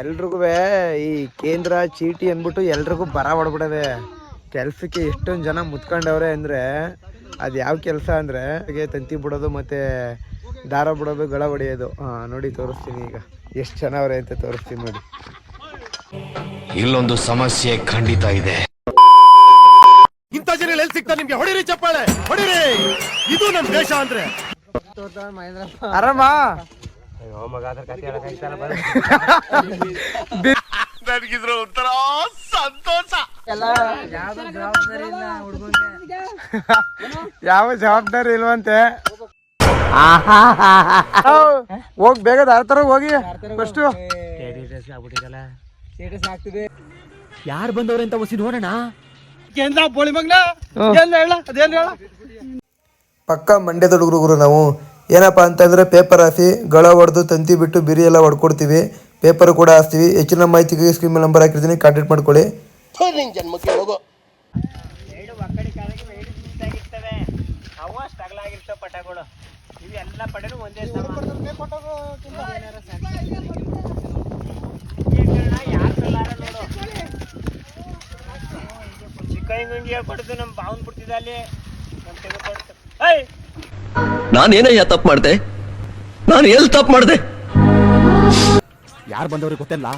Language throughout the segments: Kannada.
ಎಲ್ರಿಗೂ ಈ ಕೇಂದ್ರ ಚೀಟಿ ಅಂದ್ಬಿಟ್ಟು ಎಲ್ರಿಗೂ ಬರ ಹೊಡ್ಬಿಡದೆ. ಕೆಲ್ಸಕ್ಕೆ ಎಷ್ಟೊಂದು ಜನ ಮುತ್ಕೊಂಡವ್ರೆ ಅಂದರೆ ಅದು ಯಾವ ಕೆಲಸ ಅಂದರೆ ತಂತಿ ಬಿಡೋದು ಮತ್ತು ದಾರ ಬಿಡೋದು, ಗಳ ಹೊಡೆಯೋದು. ನೋಡಿ ತೋರಿಸ್ತೀನಿ ಈಗ ಎಷ್ಟು ಚೆನ್ನಾವ್ರೆ ಅಂತ ತೋರಿಸ್ತೀನಿ ನೋಡಿ. ಇಲ್ಲೊಂದು ಸಮಸ್ಯೆ ಖಂಡಿತ ಇದೆ. ಇಂಥ ಜನ ಎಲ್ಲಿ ಸಿಗ್ತಾರೆ ನಿಮ್ಗೆ? ಹೊಡಿರಿ ಚಪ್ಪಾಳೆ, ಹೊಡಿರಿ. ಇದು ನಮ್ಮ ದೇಶ ಅಂದ್ರೆ. ಆರಾಮ ನನಗಿದ್ರ ಒಂಥರ ಸಂತೋಷ. ಯಾವ ಜವಾಬ್ದಾರಿ ಇಲ್ವಂತೆ. ಹೋಗಿ ಬೇಗ ದಾರ ಹೋಗಿ ಫಸ್ಟ್. ಯಾರು ಬಂದವ್ರೆ ಅಂತ ಹೊಸಿ ನೋಡೋಣ. ಕೇಂದ್ರ ಬೋಳಿ ಮಗ್ನ ಅದೇನು ಹೇಳ. ಪಕ್ಕ ಮಂಡ್ಯದ ಹುಡುಗರು ನಾವು. ಏನಪ್ಪ ಅಂತಂದರೆ ಪೇಪರ್ ಹಾಸಿ ಗಳ ಹೊಡೆದು ತಂತಿ ಬಿಟ್ಟು ಬಿರಿ ಎಲ್ಲ ಹೊಡ್ಕೊಡ್ತೀವಿ. ಪೇಪರ್ ಕೂಡ ಹಾಸ್ತೀವಿ. ಹೆಚ್ಚಿನ ಮಾಹಿತಿಗೆ ಸ್ಕ್ರೀನ್ ಮೇಲೆ ನಂಬರ್ ಹಾಕಿರ್ತೀನಿ, ಕಾಂಟ್ಯಾಕ್ಟ್ ಮಾಡ್ಕೊಳ್ಳಿ. ಜನ್ಮಕ್ಕೆ ಹೋಗೋ ಪಟಗಳು ಇವೆಲ್ಲ ಪಡೆನು ಒಂದೇ ಯಾರು ನೋಡು. ಚಿಕ್ಕಂಗಿ ಹೇಳ್ಕೊಡ್ತು ನಮ್ಮ ಬಾವನ್ ಬಿಡ್ತಿದ್ದ ಅಲ್ಲಿ ನಮ್ಮ ತೆಗೆದುಕೊಡ್ತು. ನಾನೇನಯ್ಯ ತಪ್ಪು ಮಾಡ್ದೆ? ನಾನು ಎಲ್ಲಿ ತಪ್ಪು ಮಾಡ್ದೆ? ಯಾರು ಬಂದವ್ರಿಗೆ ಗೊತ್ತಿಲ್ಲ.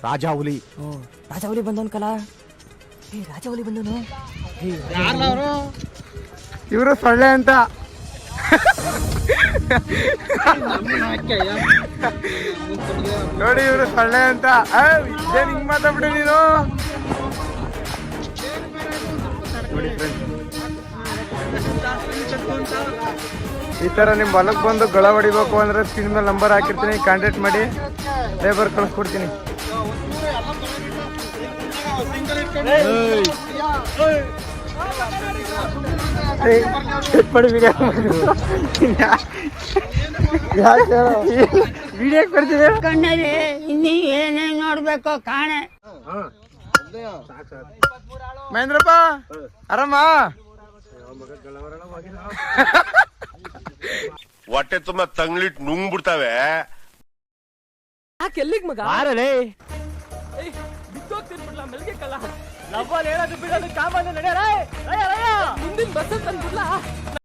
ರಾಜಾ ಹುಲಿ. ರಾಜ ಹುಲಿ ಬಂದವನ್ ಕಲ. ರಾಜ ಹುಲಿ ಬಂದವನು. ಇವರು ಸೊಳ್ಳೆ ಅಂತ. ನೋಡಿ ಇವರು ಸೊಳ್ಳೆ ಅಂತ. ಇದೇನು ಹಿಂಗ್ ಮಾತಾಡ್ಬಿಡಿ ನೀನು. ಈ ಥರ ನಿಮ್ಮ ಹೊಲಕ್ಕೆ ಬಂದು ಗಳ ಹೊಡಿಬೇಕು ಅಂದರೆ ಸ್ಕ್ರೀನ್ ಮೇಲೆ ನಂಬರ್ ಹಾಕಿರ್ತೀನಿ, ಕಾಂಟ್ಯಾಕ್ಟ್ ಮಾಡಿ. ಲೇಬರ್ ಕಳಿಸ್ಕೊಡ್ತೀನಿ. ವಿಡಿಯೋ ಕೊಡ್ತೀವಿ. ಕಣ್ಣಲ್ಲಿ ಇನ್ನೀ ಏನೇನು ನೋಡ್ಬೇಕು ಕಾಣೆ. ಮಹೇಂದ್ರಪ್ಪ ಆರಾಮ? ಹೊಟ್ಟೆ ತುಂಬಾ ತಂಗ್ಲಿಟ್ ನುಂಗ್ ಬಿಡ್ತಾವೆ. ಎಲ್ಲಿಗ್ ಮಗ ಬಿದ್ದೋಗ್ತಿರ್ಬಿಡ್ಲ ಮೆಲ್ಗೆ ಕಲ್ಲ. ಲವ್ವಲ್ಲಿ ಹೇಳೋದು ಬಿಡೋದು ಕಾಮನ್ ನಡೆಯ. ಮುಂದಿನ ಬಸ್ ತಂದ್ಬಿಡ್ಲಾ.